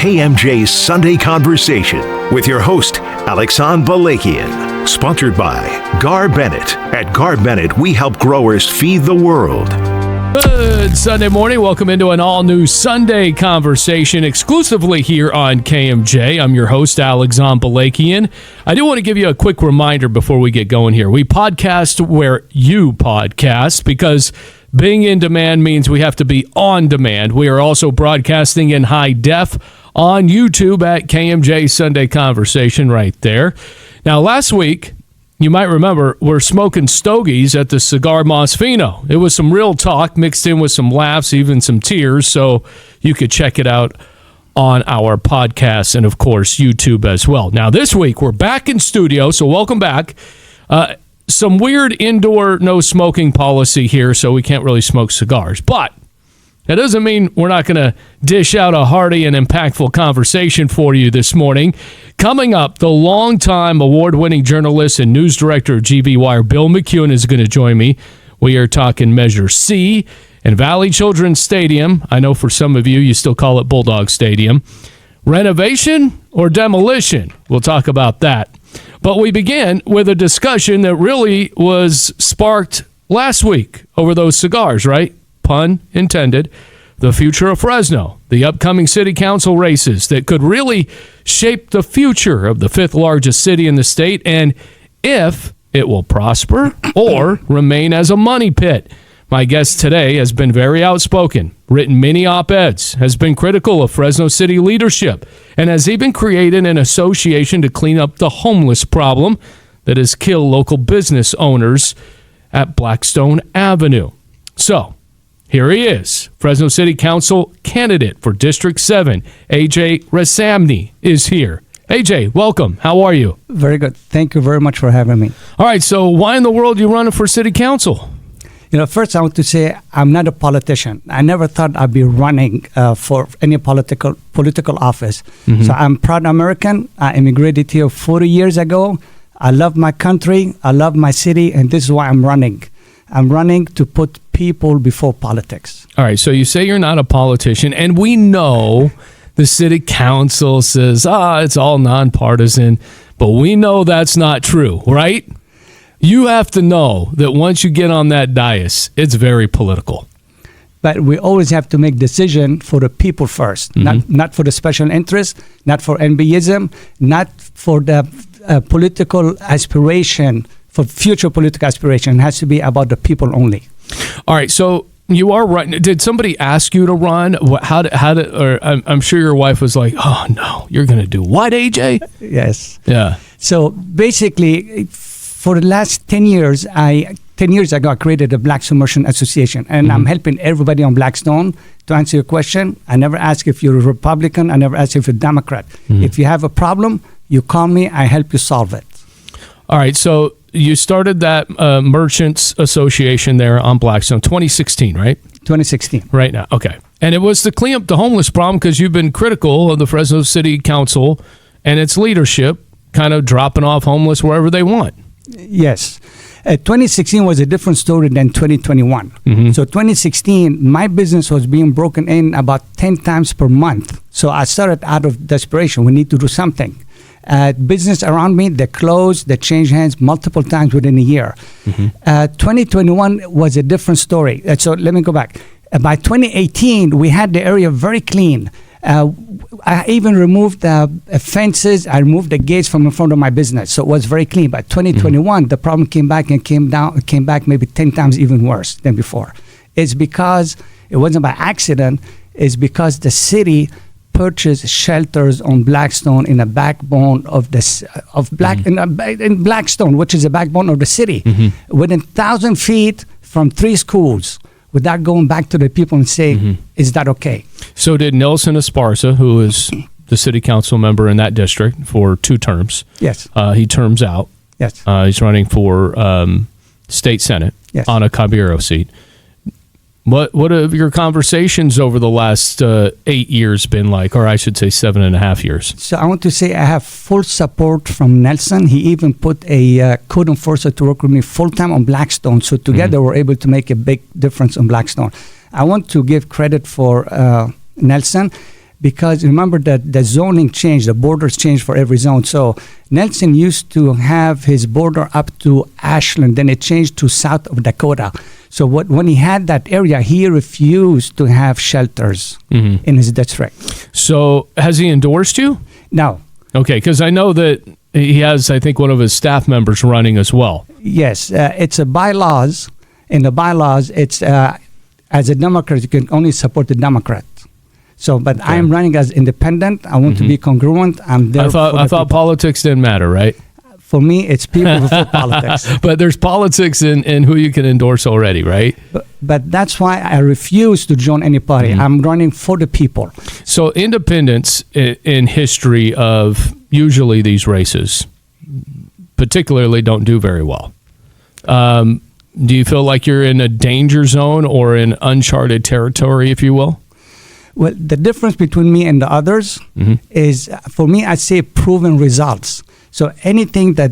KMJ's Sunday Conversation with your host, Alexandre Balakian. Sponsored by Gar Bennett. At Gar Bennett, we help growers feed the world. Good Sunday morning. Welcome into an all-new Sunday Conversation exclusively here on KMJ. I'm your host, Alexandre Balakian. I do want to give you a quick reminder before we get going here. We podcast where you podcast because being in demand means we have to be on demand. We are also broadcasting in high def on YouTube at KMJ Sunday Conversation right there. Now, last week, you might remember, we're smoking stogies at the Cigar Mas Fino. It was some real talk mixed in with some laughs, even some tears, so you could check it out on our podcast and, of course, YouTube as well. Now, this week, we're back in studio, so welcome back. Some weird indoor no-smoking policy here, so we can't really smoke cigars. But that doesn't mean we're not going to dish out a hearty and impactful conversation for you this morning. Coming up, the longtime award-winning journalist and news director of GVWire, Bill McEwen, is going to join me. We are talking Measure C and Valley Children's Stadium. I know for some of you, you still call it Bulldog Stadium. Renovation or demolition? We'll talk about that. But we begin with a discussion that really was sparked last week over those cigars, right? Pun intended. The future of Fresno, the upcoming city council races that could really shape the future of the fifth largest city in the state, and if it will prosper or remain as a money pit. My guest today has been very outspoken, written many op-eds, has been critical of Fresno city leadership, and has even created an association to clean up the homeless problem that has killed local business owners at Blackstone Avenue. So, here he is, Fresno City Council candidate for District 7, AJ Rassamni is here. AJ, welcome. How are you? Very good. Thank you very much for having me. All right, so why in the world are you running for City Council? You know, first I want to say I'm not a politician. I never thought I'd be running for any political office. Mm-hmm. So I'm proud American. I immigrated here 40 years ago. I love my country. I love my city, and this is why I'm running. I'm running to put people before politics. All right, so you say you're not a politician, and we know the city council says, it's all nonpartisan, but we know that's not true, right? You have to know that once you get on that dais, it's very political. But we always have to make decision for the people first, not for the special interest, not for NBism, not for the political aspiration, for future political aspiration. It has to be about the people only. All right, so you are running. Did somebody ask you to run? How did? Or I'm sure your wife was like, "Oh no, you're going to do what, AJ?" Yes. Yeah. So basically, for the last 10 years, 10 years ago, I created a Blackstone Merchant Association, and I'm helping everybody on Blackstone. To answer your question, I never ask if you're a Republican. I never ask if you're a Democrat. If you have a problem, you call me. I help you solve it. All right, so you started that Merchants Association there on Blackstone, 2016, right? 2016. Right now, okay. And it was to clean up the homeless problem because you've been critical of the Fresno City Council and its leadership kind of dropping off homeless wherever they want. Yes. 2016 was a different story than 2021. So 2016, my business was being broken in about 10 times per month. So I started out of desperation. We need to do something. Business around me, they closed, they changed hands multiple times within a year. 2021 was a different story. So let me go back. By 2018, we had the area very clean. I even removed fences. I removed the gates from in front of my business, so it was very clean. By 2021, the problem came back and came back maybe 10 times even worse than before. It's because it wasn't by accident. It's because the city purchased shelters on Blackstone in a backbone of in Blackstone, which is a backbone of the city, within 1,000 feet from 3 schools. Without going back to the people and saying, is that okay? So did Nelson Esparza, who is the city council member in that district for 2 terms. Yes. He terms out. Yes. He's running for state senate on a Caballero seat. What have your conversations over the last 8 years been like, or I should say 7.5 years? So I want to say I have full support from Nelson. He even put a code enforcer to work with me full-time on Blackstone. So together we're able to make a big difference on Blackstone. I want to give credit for Nelson. because remember that the zoning changed, the borders changed for every zone. So Nelson used to have his border up to Ashland, then it changed to south of Dakota. So when he had that area, he refused to have shelters in his district. So has he endorsed you? No. Okay, because I know that he has, I think, one of his staff members running as well. Yes, it's a bylaws. In the bylaws, it's as a Democrat, you can only support the Democrat. So, but I am running as independent. I want to be congruent. I'm there. I thought politics didn't matter, right? For me, it's people before politics. But there's politics in who you can endorse already, right? But that's why I refuse to join any party. I'm running for the people. So independents in history of usually these races particularly don't do very well. Do you feel like you're in a danger zone or in uncharted territory, if you will? Well, the difference between me and the others is, for me, I say proven results. So anything that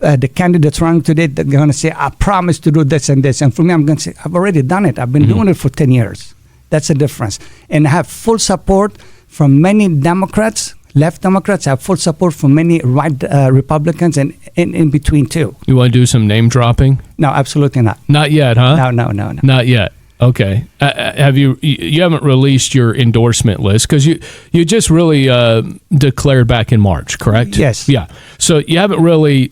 the candidates running today, they're going to say, I promise to do this and this. And for me, I'm going to say, I've already done it. I've been doing it for 10 years. That's the difference. And I have full support from many Democrats, left Democrats. I have full support from many right Republicans and in between too. You want to do some name dropping? No, absolutely not. Not yet, huh? No. Not yet. Okay. Have you haven't released your endorsement list because you just really declared back in March, correct? Yes. Yeah. So you haven't really.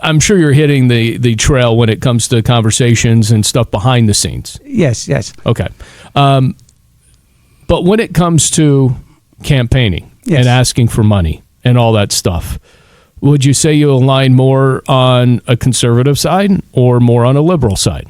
I'm sure you're hitting the trail when it comes to conversations and stuff behind the scenes. Yes. Okay. But when it comes to campaigning and asking for money and all that stuff, would you say you align more on a conservative side or more on a liberal side?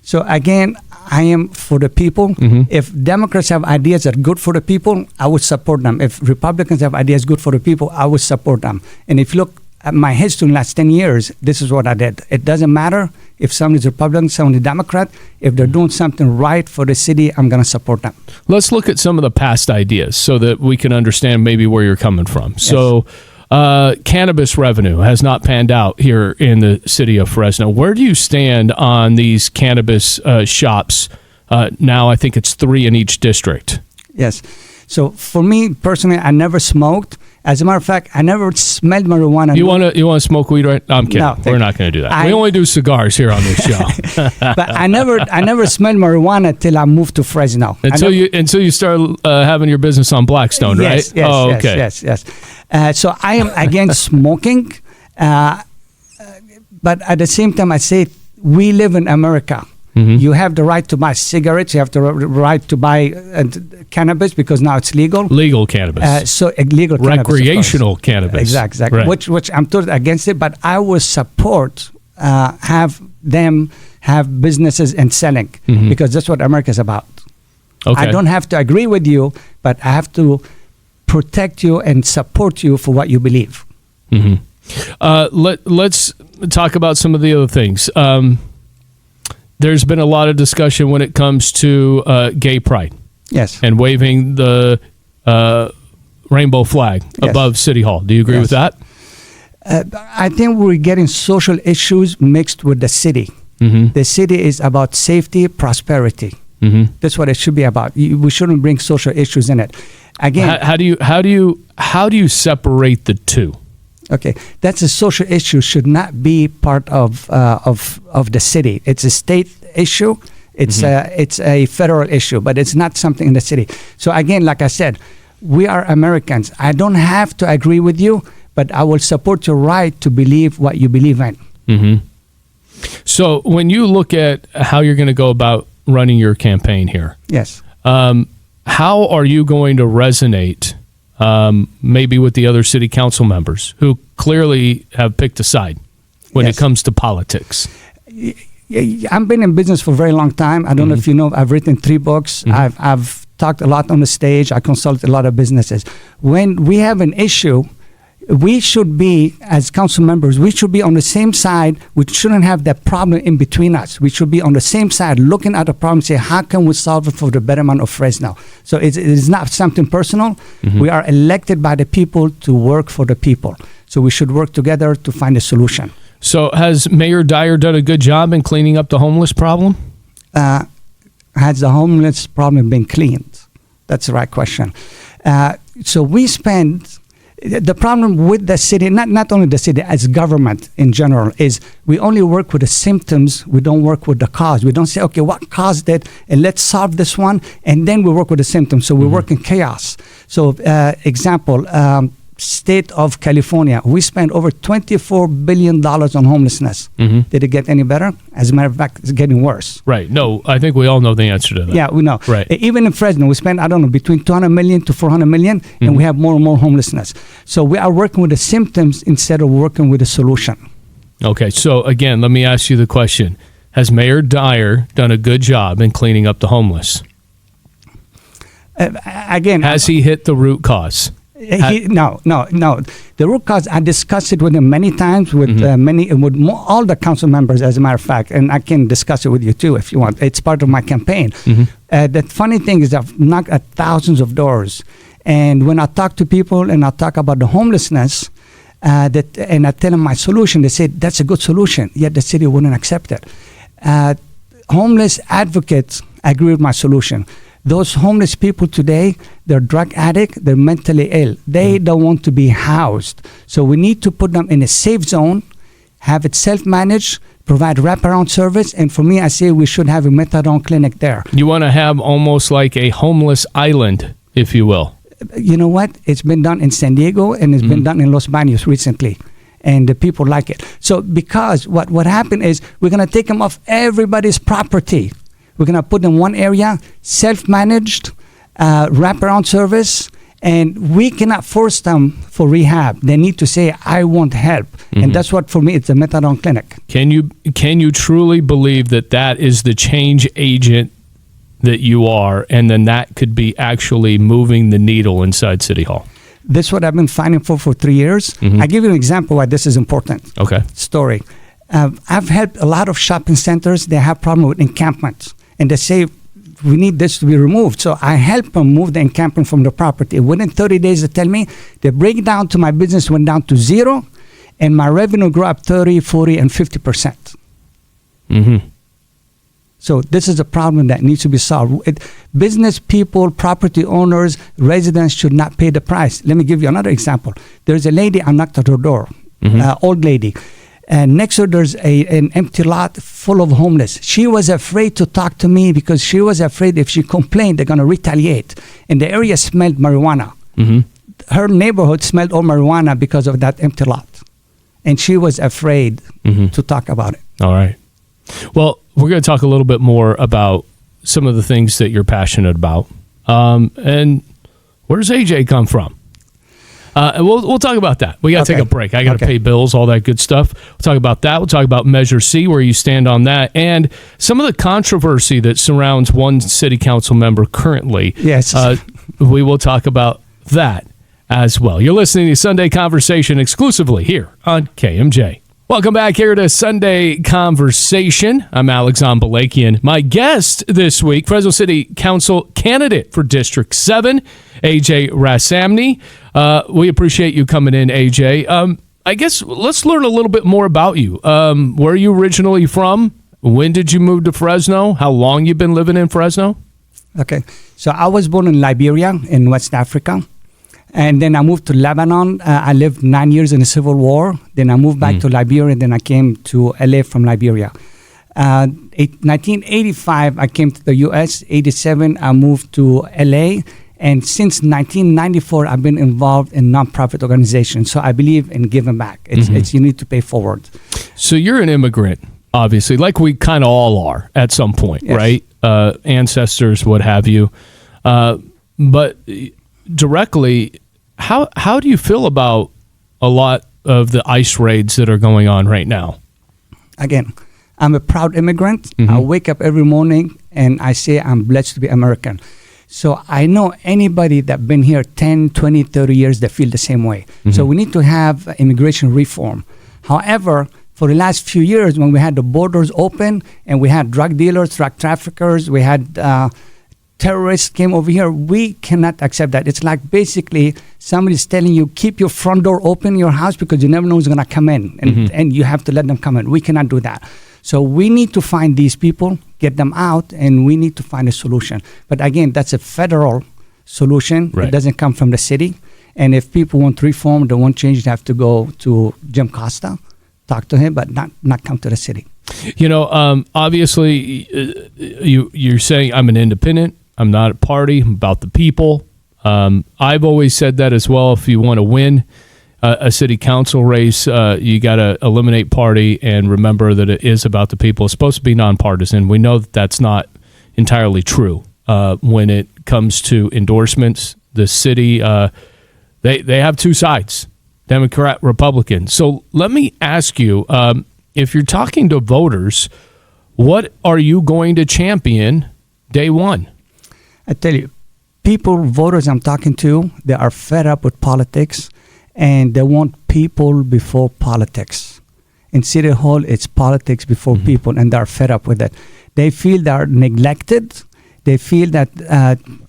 So again, I am for the people. If Democrats have ideas that are good for the people, I would support them. If Republicans have ideas good for the people, I would support them. And if you look at my history in the last 10 years, this is what I did. It doesn't matter if somebody's Republican, somebody's Democrat. If they're doing something right for the city, I'm going to support them. Let's look at some of the past ideas so that we can understand maybe where you're coming from. Yes. So cannabis revenue has not panned out here in the city of Fresno. Where do you stand on these cannabis shops? Now I think it's 3 in each district. Yes. So for me personally, I never smoked. As a matter of fact, I never smelled marijuana. You want to smoke weed, right? No, I'm kidding. No, we're not going to do that. We only do cigars here on this show. But I never smelled marijuana till I moved to Fresno. Until you start having your business on Blackstone, right? Yes. Okay. Yes. So I am against smoking, but at the same time, I say we live in America. You have the right to buy cigarettes. You have the right to buy cannabis because now it's legal. Legal cannabis. Legal cannabis. Recreational cannabis. Exactly. Right. Which I'm totally against it, but I will support have them have businesses and selling because that's what America is about. Okay. I don't have to agree with you, but I have to protect you and support you for what you believe. Let's talk about some of the other things. There's been a lot of discussion when it comes to gay pride. Yes. And waving the rainbow flag above City Hall. Do you agree with that? I think we're getting social issues mixed with the city. The city is about safety, prosperity. That's what it should be about. We shouldn't bring social issues in it. Again, how do you separate the two? Okay, that's a social issue. Should not be part of the city. It's a state issue. It's a federal issue, but it's not something in the city. So again, like I said, we are Americans. I don't have to agree with you, but I will support your right to believe what you believe in. So when you look at how you're going to go about running your campaign here, yes, how are you going to resonate? Maybe with the other city council members who clearly have picked a side when it comes to politics. I've been in business for a very long time. I don't know if you know, I've written 3 books. I've talked a lot on the stage. I consult a lot of businesses. When we have an issue, we should be, as council members, we should be on the same side. We shouldn't have that problem in between us. We should be on the same side, looking at the problem, say, how can we solve it for the betterment of Fresno? So it is not something personal. We are elected by the people to work for the people. So we should work together to find a solution. So has Mayor Dyer done a good job in cleaning up the homeless problem? Has the homeless problem been cleaned? That's the right question. So we spend. The problem with the city, not only the city, as government in general, is we only work with the symptoms. We don't work with the cause. We don't say, okay, what caused it, and let's solve this one, and then we work with the symptoms. So we work in chaos. So, example, state of California, we spend over $24 billion on homelessness. Did it get any better? As a matter of fact, it's getting worse. Right. No, I think we all know the answer to that. Yeah, we know. Right. Even in Fresno, we spend, I don't know, between 200 million to 400 million, and we have more and more homelessness. So we are working with the symptoms instead of working with the solution. Okay. So again, let me ask you the question. Has Mayor Dyer done a good job in cleaning up the homeless? Again, has he hit the root cause? No. The root cause, I discussed it with him many times, with all the council members, as a matter of fact, and I can discuss it with you too if you want. It's part of my campaign. The funny thing is I've knocked at thousands of doors, and when I talk to people and I talk about the homelessness, and I tell them my solution, they say that's a good solution, yet the city wouldn't accept it. Homeless advocates agree with my solution. Those homeless people today, they're drug addicts, they're mentally ill. They don't want to be housed. So we need to put them in a safe zone, have it self-managed, provide wraparound service. And for me, I say we should have a methadone clinic there. You want to have almost like a homeless island, if you will. You know what? It's been done in San Diego, and it's been done in Los Baños recently. And the people like it. So because what happened is we're going to take them off everybody's property. We're going to put them in one area, self-managed, wraparound service, and we cannot force them for rehab. They need to say, I want help. And that's what, for me, it's a methadone clinic. Can you truly believe that is the change agent that you are, and then that could be actually moving the needle inside City Hall? This is what I've been fighting for 3 years. I give you an example why this is important. Okay. Story. I've helped a lot of shopping centers. They have problem with encampments. And they say, we need this to be removed. So I help them move the encampment from the property. Within 30 days, they tell me the breakdown to my business went down to zero, and my revenue grew up 30, 40, and 50%. So this is a problem that needs to be solved. Business people, property owners, residents should not pay the price. Let me give you another example. There's a lady, I knocked at her door, old lady. And next to her, there's an empty lot full of homeless. She was afraid to talk to me because she was afraid if she complained, they're going to retaliate. And the area smelled marijuana. Her neighborhood smelled all marijuana because of that empty lot. And she was afraid to talk about it. All right. Well, we're going to talk a little bit more about some of the things that you're passionate about. And where does AJ come from? We'll talk about that. We got to take a break. I got to pay bills, all that good stuff. We'll talk about that. We'll talk about Measure C, where you stand on that, and some of the controversy that surrounds one city council member currently. Yes. We will talk about that as well. You're listening to Sunday Conversation exclusively here on KMJ. Welcome back here to Sunday Conversation. I'm Alexander Balakian. My guest this week, Fresno City Council candidate for District 7, AJ Rassamni. We appreciate you coming in, AJ. I guess let's learn a little bit more about you. Where are you originally from? When did you move to Fresno? How long you been living in Fresno? Okay. So I was born in Liberia in West Africa. And then I moved to Lebanon. I lived 9 years in the Civil War. Then I moved back to Liberia. And then I came to LA from Liberia. 1985, I came to the U.S. 87, I moved to LA. And since 1994, I've been involved in nonprofit organizations. So I believe in giving back. It's you need to pay forward. So you're an immigrant, obviously, like we kind of all are at some point, yes. Right? Ancestors, what have you. But directly, how do you feel about a lot of the ICE raids that are going on right now? Again, I'm a proud immigrant. I wake up every morning and I say I'm blessed to be American. So I know anybody that's been here 10, 20, 30 years that feel the same way. So we need to have immigration reform. However, for the last few years when we had the borders open and we had drug dealers, drug traffickers, we had terrorists came over here, we cannot accept that. It's like basically somebody's telling you, keep your front door open in your house because you never know who's going to come in. And you have to let them come in. We cannot do that. So we need to find these people, get them out, and we need to find a solution. But again, that's a federal solution. Right. It doesn't come from the city. And if people want reform, they want change, they have to go to Jim Costa, talk to him, but not come to the city. Obviously, you're saying I'm an independent. I'm not a party. I'm about the people. I've always said that as well. If you want to win a city council race, you got to eliminate party and remember that it is about the people. It's supposed to be nonpartisan. We know that that's not entirely true when it comes to endorsements. The city, they have two sides, Democrat, Republican. So let me ask you, if you're talking to voters, what are you going to champion day one? I tell you, voters I'm talking to, they are fed up with politics, and they want people before politics. In City Hall, it's politics before people, and they're fed up with it. They feel they're neglected. They feel that,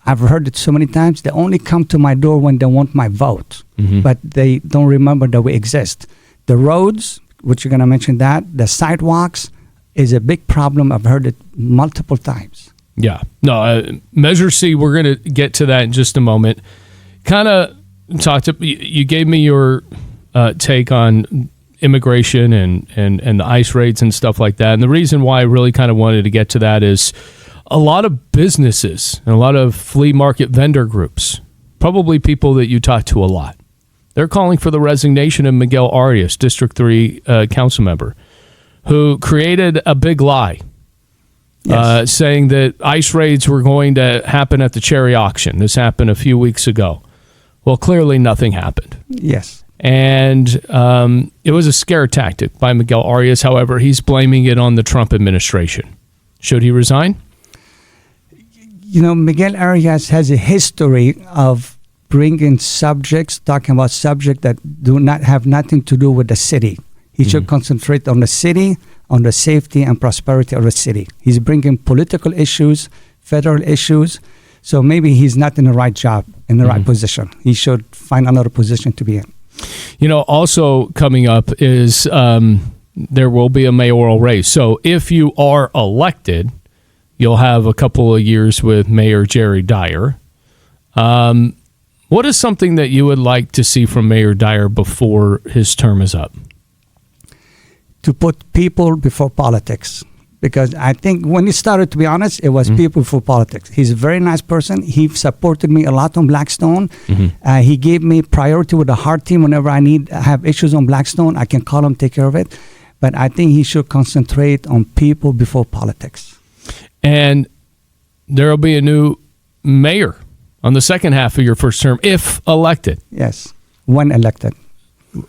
I've heard it so many times, they only come to my door when they want my vote, but they don't remember that we exist. The roads, which you're going to mention that, the sidewalks is a big problem. I've heard it multiple times. Yeah. No, Measure C, we're going to get to that in just a moment. Kind of you gave me your take on immigration and the ICE raids and stuff like that. And the reason why I really kind of wanted to get to that is a lot of businesses and a lot of flea market vendor groups, probably people that you talk to a lot, they're calling for the resignation of Miguel Arias, District 3 council member, who created a big lie. Yes. Saying that ICE raids were going to happen at the cherry auction. This happened a few weeks ago. Well, clearly nothing happened. Yes. And it was a scare tactic by Miguel Arias. However, he's blaming it on the Trump administration. Should he resign? Miguel Arias has a history of bringing talking about subjects that do not have nothing to do with the city. He should concentrate on the city, on the safety and prosperity of the city. He's bringing political issues, federal issues, so maybe he's not in the right job, in the right position. He should find another position to be in. Also coming up is there will be a mayoral race. So if you are elected, you'll have a couple of years with Mayor Jerry Dyer. What is something that you would like to see from Mayor Dyer before his term is up? To put people before politics. Because I think when he started, to be honest, it was people before politics. He's a very nice person. He supported me a lot on Blackstone. He gave me priority with the heart team whenever I have issues on Blackstone. I can call him, take care of it. But I think he should concentrate on people before politics. And there will be a new mayor on the second half of your first term, if elected. Yes, when elected.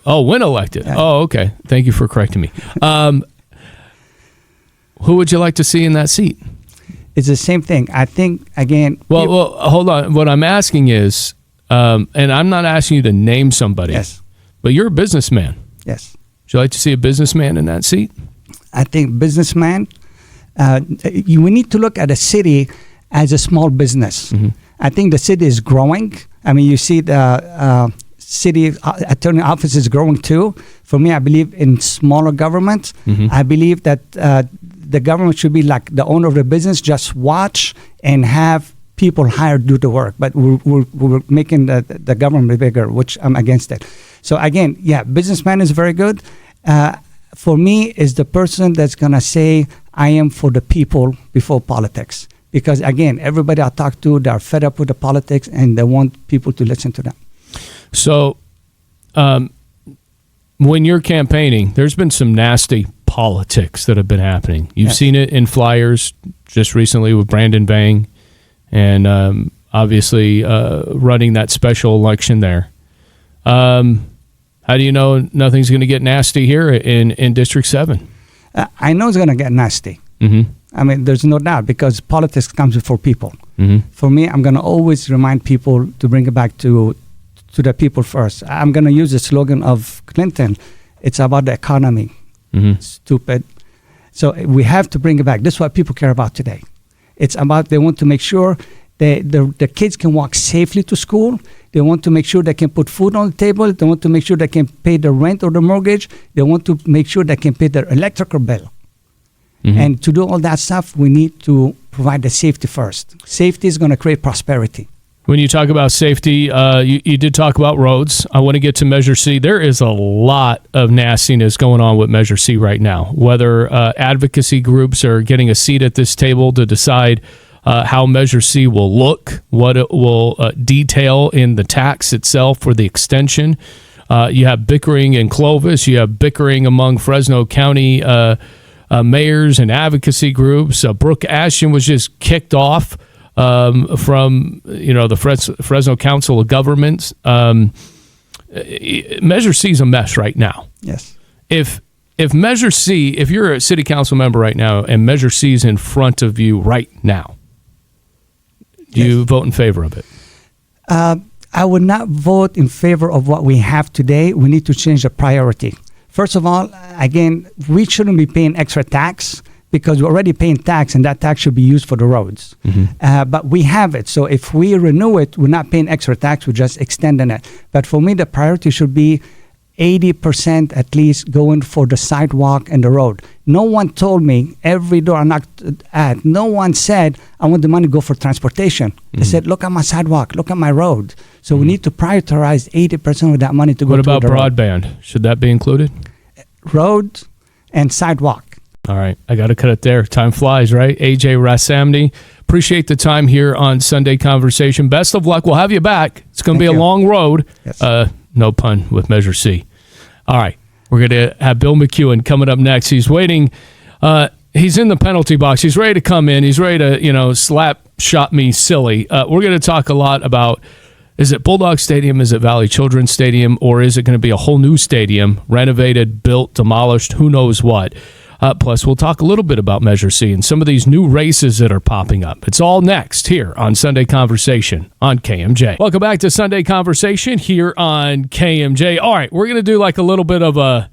Oh, when elected. Yeah. Oh, okay. Thank you for correcting me. Who would you like to see in that seat? It's the same thing. I think, again... Well, hold on. What I'm asking is, and I'm not asking you to name somebody. Yes. But you're a businessman. Yes. Would you like to see a businessman in that seat? I think businessman... we need to look at a city as a small business. I think the city is growing. I mean, you see the city attorney office is growing too. For me, I believe in smaller government. I believe that the government should be like the owner of the business, just watch and have people hired to do the work. But we're making the government bigger, which I'm against it. So again, businessman is very good. For me, is the person that's going to say, I am for the people before politics. Because again, everybody I talk to, they're fed up with the politics and they want people to listen to them. So when you're campaigning, there's been some nasty politics that have been happening. You've seen it in flyers just recently with Brandon Vang and obviously running that special election there. How do you know nothing's going to get nasty here in District 7? I know it's going to get nasty. I mean, there's no doubt because politics comes before people. For me, I'm going to always remind people to bring it back to the people first. I'm going to use the slogan of Clinton. It's about the economy. Stupid. So we have to bring it back. This is what people care about today. It's about they want to make sure the kids can walk safely to school. They want to make sure they can put food on the table. They want to make sure they can pay the rent or the mortgage. They want to make sure they can pay their electrical bill. And to do all that stuff, we need to provide the safety first. Safety is going to create prosperity. When you talk about safety, you did talk about roads. I want to get to Measure C. There is a lot of nastiness going on with Measure C right now, whether advocacy groups are getting a seat at this table to decide how Measure C will look, what it will detail in the tax itself for the extension. You have bickering in Clovis. You have bickering among Fresno County mayors and advocacy groups. Brooke Ashton was just kicked off from the Fresno Council of Governments. Measure C is a mess right now. Yes. If Measure C, if you're a city council member right now and Measure C is in front of you right now, do you vote in favor of it? I would not vote in favor of what we have today. We need to change the priority. First of all, again, we shouldn't be paying extra tax because we're already paying tax, and that tax should be used for the roads. Mm-hmm. But we have it. So if we renew it, we're not paying extra tax, we're just extending it. But for me, the priority should be 80% at least going for the sidewalk and the road. No one told me, every door I knocked at, no one said, I want the money to go for transportation. They said, look at my sidewalk, look at my road. So we need to prioritize 80% of that money to go to the road. What about broadband? Should that be included? Road and sidewalk. All right. I got to cut it there. Time flies, right? AJ Rassamni, appreciate the time here on Sunday Conversation. Best of luck. We'll have you back. It's going to be a long road. Yes. No pun with Measure C. All right. We're going to have Bill McEwen coming up next. He's waiting. He's in the penalty box. He's ready to come in. He's ready to, slap shot me silly. We're going to talk a lot about, is it Bulldog Stadium? Is it Valley Children's Stadium? Or is it going to be a whole new stadium, renovated, built, demolished, who knows what? Plus, we'll talk a little bit about Measure C and some of these new races that are popping up. It's all next here on Sunday Conversation on KMJ. Welcome back to Sunday Conversation here on KMJ. All right, we're going to do like a little bit of a,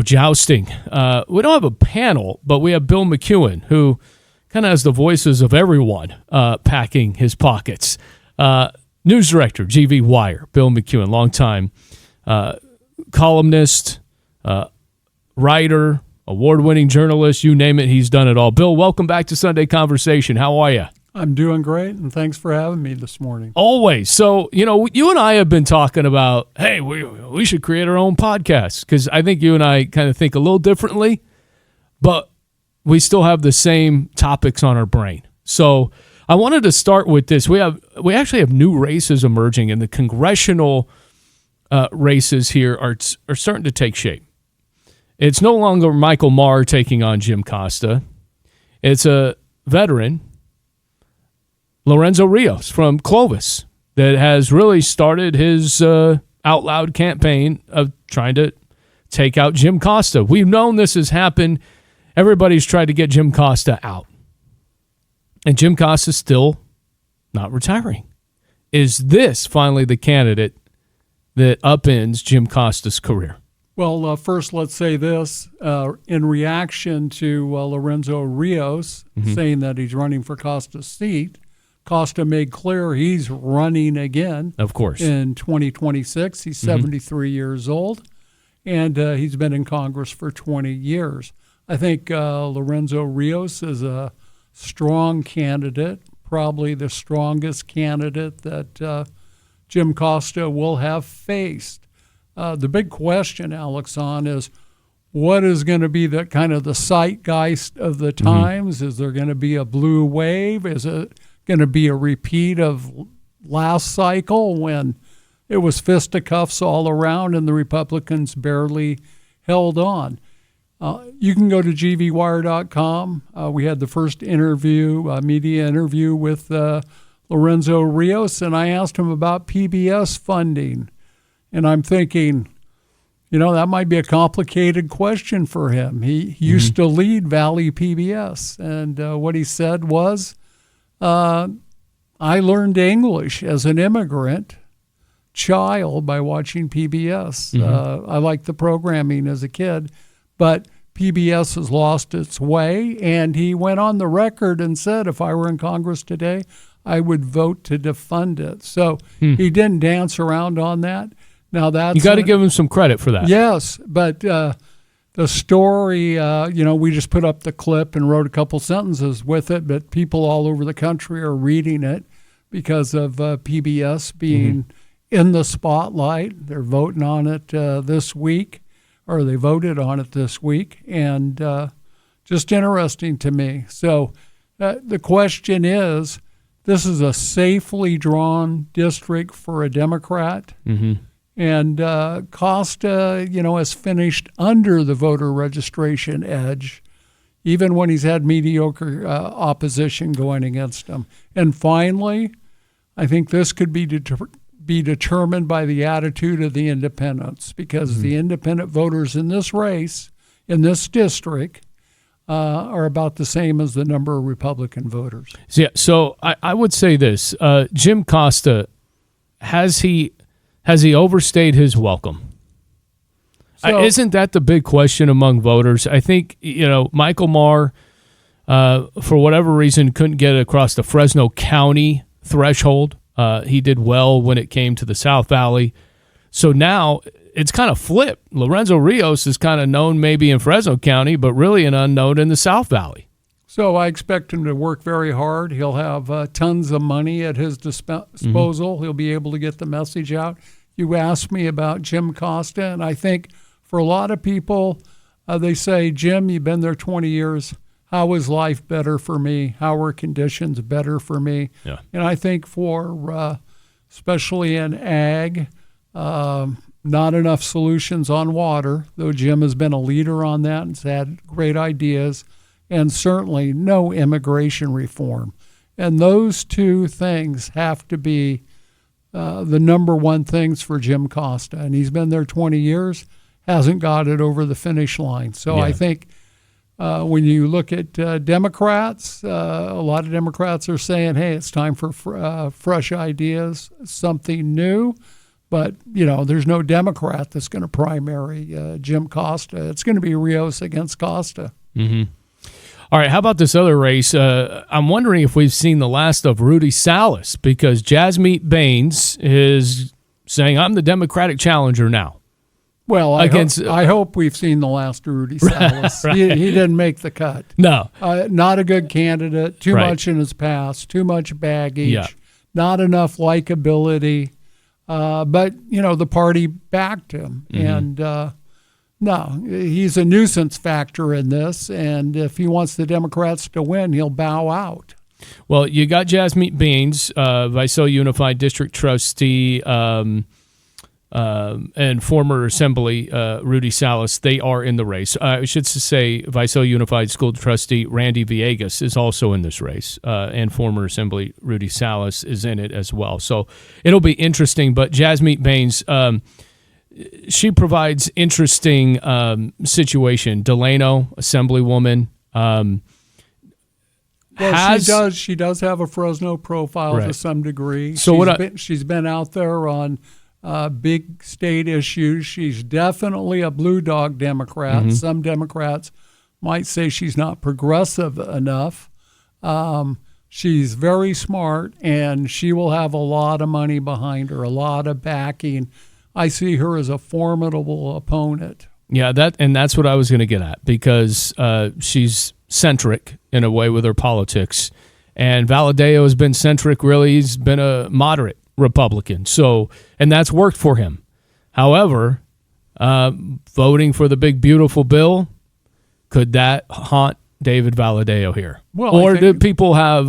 jousting. We don't have a panel, but we have Bill McEwen, who kind of has the voices of everyone packing his pockets. News director, GVWire, Bill McEwen, longtime columnist, writer, award-winning journalist, you name it, he's done it all. Bill, welcome back to Sunday Conversation. How are you? I'm doing great, and thanks for having me this morning. Always. So, you and I have been talking about, hey, we should create our own podcast, because I think you and I kind of think a little differently, but we still have the same topics on our brain. So I wanted to start with this. We actually have new races emerging, and the congressional races here are starting to take shape. It's no longer Michael Maher taking on Jim Costa. It's a veteran, Lorenzo Rios from Clovis, that has really started his out loud campaign of trying to take out Jim Costa. We've known this has happened. Everybody's tried to get Jim Costa out. And Jim Costa's still not retiring. Is this finally the candidate that upends Jim Costa's career? Well, first, let's say this. In reaction to Lorenzo Rios saying that he's running for Costa's seat, Costa made clear he's running again. Of course. In 2026. He's 73 years old, and he's been in Congress for 20 years. I think Lorenzo Rios is a strong candidate, probably the strongest candidate that Jim Costa will have faced. The big question, Alexon, is what is going to be the kind of the zeitgeist of the times? Is there going to be a blue wave? Is it going to be a repeat of last cycle when it was fisticuffs all around and the Republicans barely held on? You can go to GVWire.com. We had the first media interview with Lorenzo Rios, and I asked him about PBS funding. And I'm thinking, that might be a complicated question for him. He used to lead Valley PBS. And what he said was, I learned English as an immigrant child by watching PBS. I liked the programming as a kid, but PBS has lost its way. And he went on the record and said, if I were in Congress today, I would vote to defund it. So he didn't dance around on that. Now that's you got to give him some credit for that. Yes, but the story, we just put up the clip and wrote a couple sentences with it, but people all over the country are reading it. because of PBS being in the spotlight. They're voting on it this week, or they voted on it this week, and just interesting to me. So the question is, this is a safely drawn district for a Democrat, and Costa, has finished under the voter registration edge, even when he's had mediocre opposition going against him. And finally, I think this could be determined by the attitude of the independents, because the independent voters in this race, in this district, are about the same as the number of Republican voters. Yeah, so I would say this. Jim Costa, has he overstayed his welcome? So, isn't that the big question among voters? I think, Michael Maher, for whatever reason, couldn't get across the Fresno County threshold. He did well when it came to the South Valley. So now it's kind of flipped. Lorenzo Rios is kind of known maybe in Fresno County, but really an unknown in the South Valley. So I expect him to work very hard. He'll have tons of money at his disposal. He'll be able to get the message out. You asked me about Jim Costa, and I think for a lot of people, they say, Jim, you've been there 20 years. How is life better for me? How are conditions better for me? Yeah. And I think for, especially in ag, not enough solutions on water, though Jim has been a leader on that and has had great ideas, and certainly no immigration reform. And those two things have to be the number one things for Jim Costa. And he's been there 20 years, hasn't got it over the finish line. So Yeah. I think when you look at Democrats, a lot of Democrats are saying, hey, it's time for fresh ideas, something new. But, there's no Democrat that's going to primary Jim Costa. It's going to be Rios against Costa. All right, how about this other race? I'm wondering if we've seen the last of Rudy Salas, because Jasmeet Bains is saying, I'm the Democratic challenger now. Well, I hope we've seen the last of Rudy Salas. Right. He didn't make the cut. No. Not a good candidate, too Right. much in his past, too much baggage, Yeah. not enough likability. But, the party backed him. And no, he's a nuisance factor in this. And if he wants the Democrats to win, he'll bow out. Well, you got Jasmeet Bains, Visalia Unified District Trustee, and former Assembly Rudy Salas. They are in the race. I should say Visalia Unified School Trustee Randy Villegas is also in this race, and former Assembly Rudy Salas is in it as well. So it'll be interesting. But Jasmeet Bains, she provides interesting situation. Delano, Assemblywoman. Well, she does have a Fresno profile Right. to some degree. So she's been out there on big state issues. She's definitely a blue dog Democrat. Some Democrats might say she's not progressive enough. She's very smart, and she will have a lot of money behind her, a lot of backing. I see her as a formidable opponent. Yeah, that's what I was going to get at, because she's centric in a way with her politics, and Valadeo has been centric. Really, he's been a moderate Republican, and that's worked for him. However, voting for the big beautiful bill, could that haunt David Valadeo here? Well, or do people have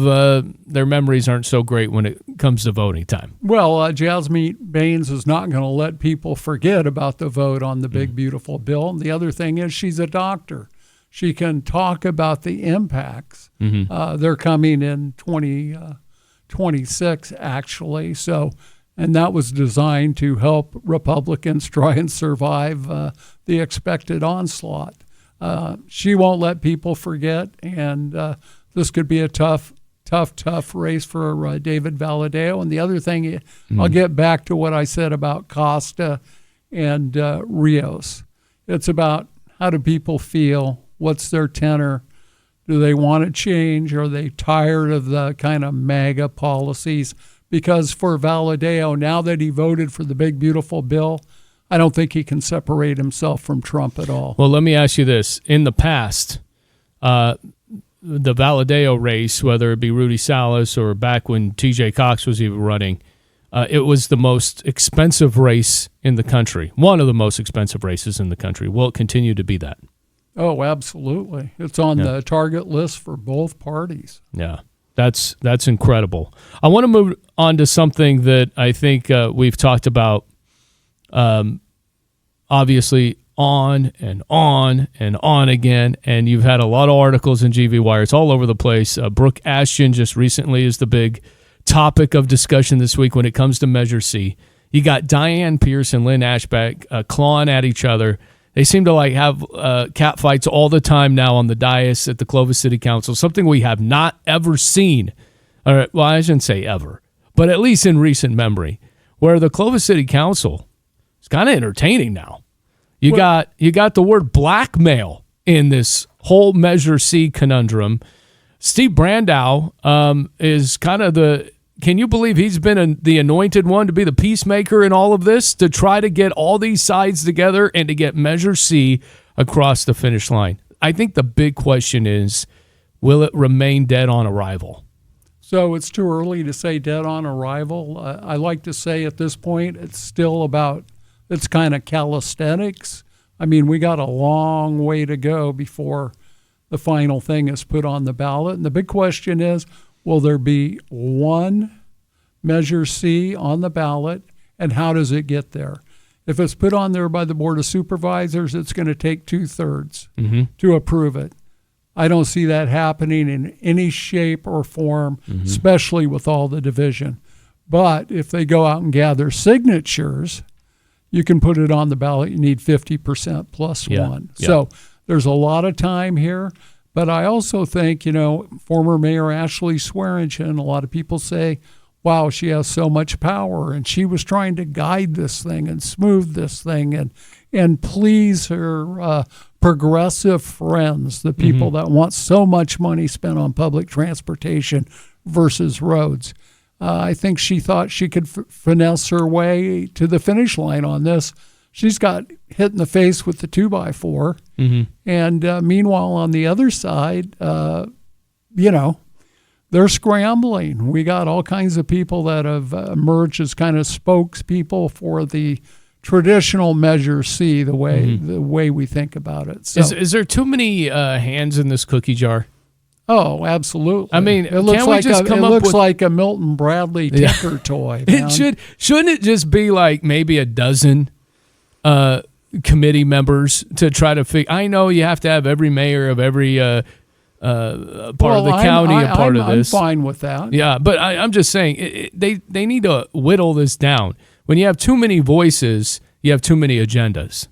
their memories aren't so great when it comes to voting time? Well, Jasmeet Bains is not going to let people forget about the vote on the big beautiful bill. And the other thing is, she's a doctor. She can talk about the impacts. They're coming in 2026, actually. So, and that was designed to help Republicans try and survive the expected onslaught. She won't let people forget, and this could be a tough race for David Valadeo. And the other thing, I'll get back to what I said about Costa and Rios. It's about, how do people feel? What's their tenor? Do they want to change? Are they tired of the kind of MAGA policies? Because for Valadeo, now that he voted for the big beautiful bill, I don't think he can separate himself from Trump at all. Well, let me ask you this. In the past, the Valadeo race, whether it be Rudy Salas or back when TJ Cox was even running, it was the most expensive race in the country, one of the most expensive races in the country. Will it continue to be that? Oh, absolutely. It's on the target list for both parties. Yeah, that's incredible. I want to move on to something that I think we've talked about, obviously, on and on and on again, and you've had a lot of articles in GVWire. It's all over the place. Brooke Ashton just recently is the big topic of discussion this week when it comes to Measure C. You got Diane Pierce and Lynn Ashback clawing at each other. They seem to have cat fights all the time now on the dais at the Clovis City Council, something we have not ever seen. Well, I shouldn't say ever, but at least in recent memory, where the Clovis City Council is kind of entertaining now. You got the word blackmail in this whole Measure C conundrum. Steve Brandow is kind of can you believe he's been the anointed one to be the peacemaker in all of this, to try to get all these sides together and to get Measure C across the finish line? I think the big question is, will it remain dead on arrival? So it's too early to say dead on arrival. I like to say at this point it's still it's kind of calisthenics. I mean, we got a long way to go before the final thing is put on the ballot. And the big question is, will there be one Measure C on the ballot, and how does it get there? If it's put on there by the Board of Supervisors, it's going to take 2/3 to approve it. I don't see that happening in any shape or form, especially with all the division. But if they go out and gather signatures, you can put it on the ballot. You need 50% plus one. Yeah. So there's a lot of time here. But I also think, former Mayor Ashley Swearingen, a lot of people say, wow, she has so much power, and she was trying to guide this thing and smooth this thing and please her progressive friends, the people that want so much money spent on public transportation versus roads. I think she thought she could finesse her way to the finish line on this. She's got hit in the face with the 2x4. And meanwhile, on the other side, they're scrambling. We got all kinds of people that have emerged as kind of spokespeople for the traditional Measure C, the way we think about it. So, is there too many hands in this cookie jar? Oh, absolutely. I mean, it looks like a Milton Bradley Tinker toy. Man. Shouldn't it just be like maybe a dozen committee members to try to figure? I know you have to have every mayor of every part of the county a part of this. I'm fine with that. Yeah, but I'm just saying they need to whittle this down. When you have too many voices, you have too many agendas.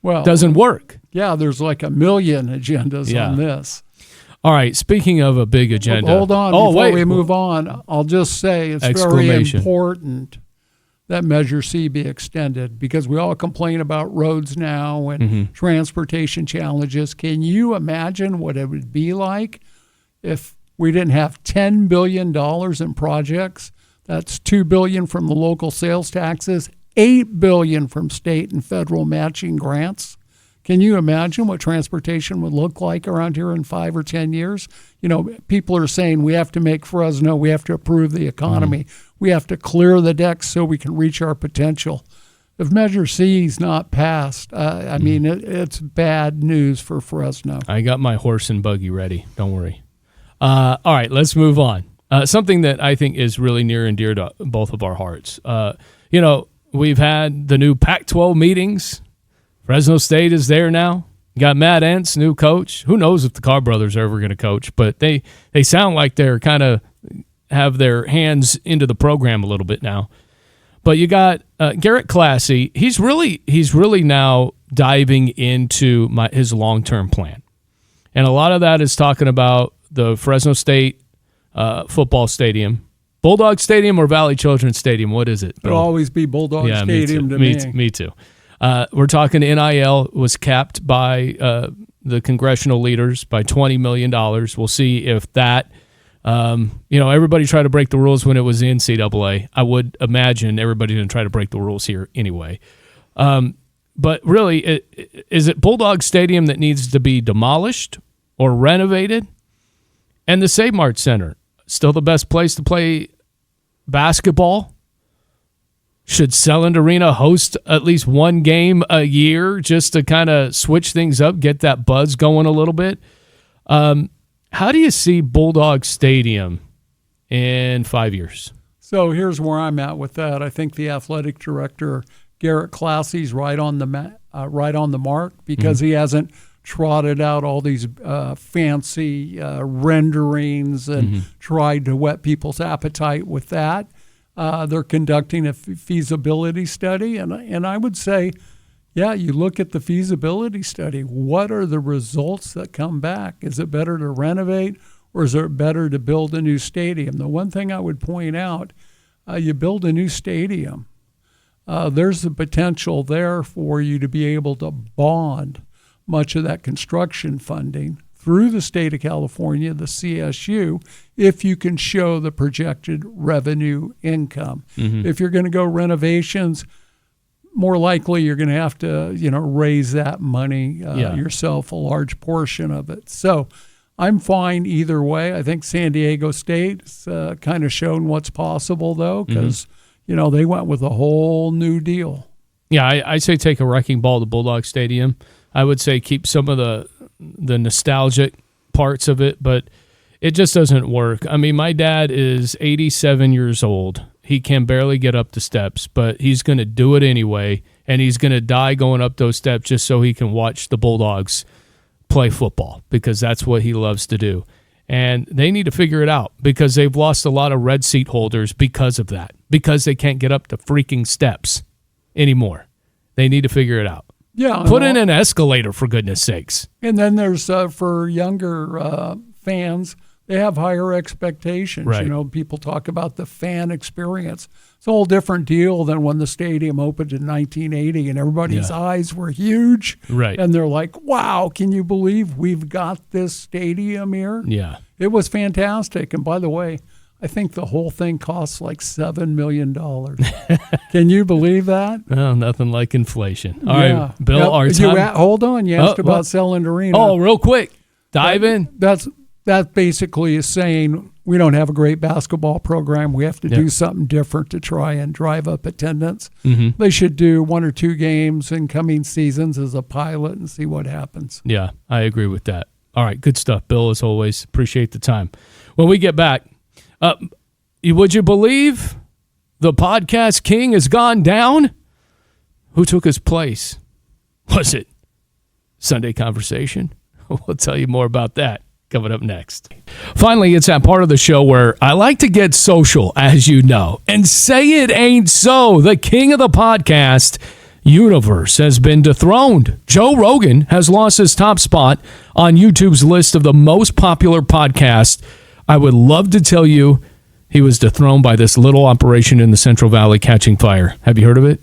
Well, it doesn't work. Yeah, there's like a million agendas on this. All right, speaking of a big agenda. Hold on, before we move on, I'll just say it's very important that Measure C be extended, because we all complain about roads now and transportation challenges. Can you imagine what it would be like if we didn't have $10 billion in projects? That's $2 billion from the local sales taxes, $8 billion from state and federal matching grants. Can you imagine what transportation would look like around here in 5 or 10 years? People are saying we have to make Fresno, we have to improve the economy, we have to clear the decks so we can reach our potential. If Measure C is not passed, it's bad news for Fresno. I got my horse and buggy ready. Don't worry. All right, let's move on. Something that I think is really near and dear to both of our hearts. We've had the new Pac-12 meetings. Fresno State is there now. You got Matt Entz, new coach. Who knows if the Carr brothers are ever going to coach, but they sound like they're kind of have their hands into the program a little bit now. But you got Garrett Classy. He's really now diving into his long-term plan. And a lot of that is talking about the Fresno State football stadium. Bulldog Stadium or Valley Children's Stadium? What is it? It'll always be Bulldog Stadium to me. Me too. We're talking NIL was capped by the congressional leaders by $20 million. We'll see if that, everybody tried to break the rules when it was the NCAA. I would imagine everybody's going to try to break the rules here anyway. But really, is it Bulldog Stadium that needs to be demolished or renovated? And the Save Mart Center, still the best place to play basketball. Should Selland Arena host at least one game a year just to kind of switch things up, get that buzz going a little bit? How do you see Bulldog Stadium in 5 years? So here's where I'm at with that. I think the athletic director, Garrett Classey's right on the mark, because he hasn't trotted out all these fancy renderings and tried to whet people's appetite with that. They're conducting a feasibility study, and I would say, yeah, you look at the feasibility study. What are the results that come back? Is it better to renovate, or is it better to build a new stadium? The one thing I would point out, you build a new stadium, there's the potential there for you to be able to bond much of that construction funding through the state of California, the CSU, if you can show the projected revenue income. If you're going to go renovations, more likely you're going to have to, raise that money yourself, a large portion of it. So I'm fine either way. I think San Diego State's kind of shown what's possible, though, because, they went with a whole new deal. Yeah, I say take a wrecking ball to Bulldog Stadium. I would say keep some of the nostalgic parts of it, but it just doesn't work. I mean, my dad is 87 years old. He can barely get up the steps, but he's going to do it anyway, and he's going to die going up those steps just so he can watch the Bulldogs play football, because that's what he loves to do. And they need to figure it out, because they've lost a lot of red seat holders because of that, because they can't get up the freaking steps anymore. They need to figure it out. Yeah, Put in an escalator, for goodness sakes. And then there's, for younger fans, they have higher expectations. Right. People talk about the fan experience. It's a whole different deal than when the stadium opened in 1980 and everybody's eyes were huge. Right. And they're like, wow, can you believe we've got this stadium here? Yeah. It was fantastic. And by the way, I think the whole thing costs like $7 million. Can you believe that? Oh, nothing like inflation. All right, Bill, our time. Hold on. You asked about Selland Arena. Oh, real quick. Dive in. That basically is saying we don't have a great basketball program. We have to do something different to try and drive up attendance. They should do 1 or 2 games in coming seasons as a pilot and see what happens. Yeah, I agree with that. All right, good stuff, Bill, as always. Appreciate the time. When we get back, would you believe the podcast king has gone down? Who took his place? Was it Sunday Conversation? We'll tell you more about that coming up next. Finally, it's that part of the show where I like to get social, as you know, and say it ain't so. The king of the podcast universe has been dethroned. Joe Rogan has lost his top spot on YouTube's list of the most popular podcasts. I would love to tell you he was dethroned by this little operation in the Central Valley catching fire. Have you heard of it?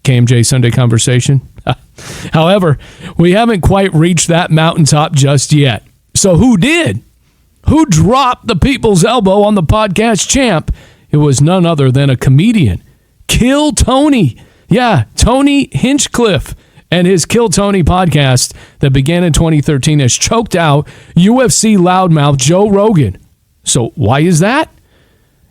KMJ Sunday Conversation? However, we haven't quite reached that mountaintop just yet. So who did? Who dropped the people's elbow on the podcast champ? It was none other than a comedian. Kill Tony. Yeah, Tony Hinchcliffe and his Kill Tony podcast that began in 2013 has choked out UFC loudmouth Joe Rogan. So why is that?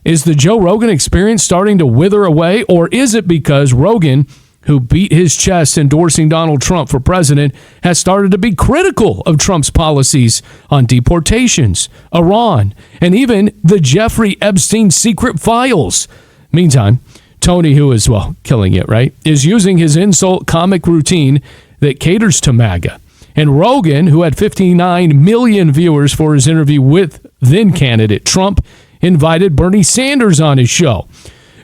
Is the Joe Rogan experience starting to wither away, or is it because Rogan, who beat his chest endorsing Donald Trump for president, has started to be critical of Trump's policies on deportations, Iran, and even the Jeffrey Epstein secret files? Meantime, Tony, who is, killing it, right, is using his insult comic routine that caters to MAGA. And Rogan, who had 59 million viewers for his interview with then-candidate Trump, invited Bernie Sanders on his show.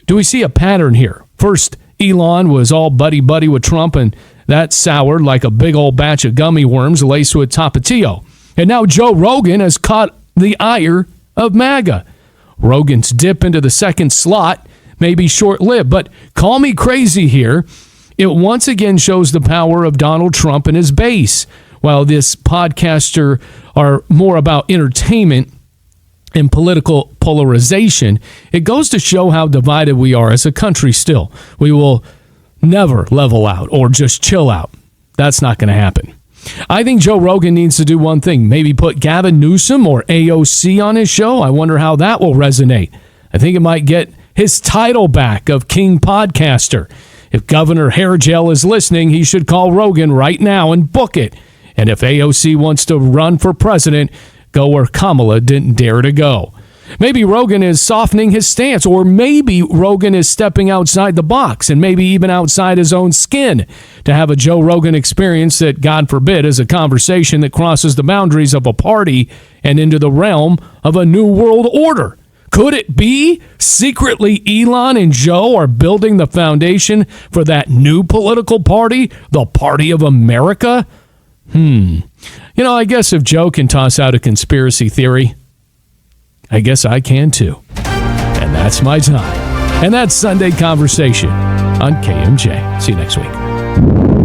Do we see a pattern here? First, Elon was all buddy-buddy with Trump, and that soured like a big old batch of gummy worms laced with Tapatio. And now Joe Rogan has caught the ire of MAGA. Rogan's dip into the second slot may be short-lived, but call me crazy here. It once again shows the power of Donald Trump and his base. While this podcaster are more about entertainment and political polarization, it goes to show how divided we are as a country still. We will never level out or just chill out. That's not going to happen. I think Joe Rogan needs to do one thing, maybe put Gavin Newsom or AOC on his show. I wonder how that will resonate. I think it might get his title back of King Podcaster. If Governor Hairgel is listening, he should call Rogan right now and book it. And if AOC wants to run for president, go where Kamala didn't dare to go. Maybe Rogan is softening his stance, or maybe Rogan is stepping outside the box and maybe even outside his own skin to have a Joe Rogan experience that, God forbid, is a conversation that crosses the boundaries of a party and into the realm of a new world order. Could it be secretly Elon and Joe are building the foundation for that new political party, the Party of America? I guess if Joe can toss out a conspiracy theory, I guess I can too. And that's my time. And that's Sunday Conversation on KMJ. See you next week.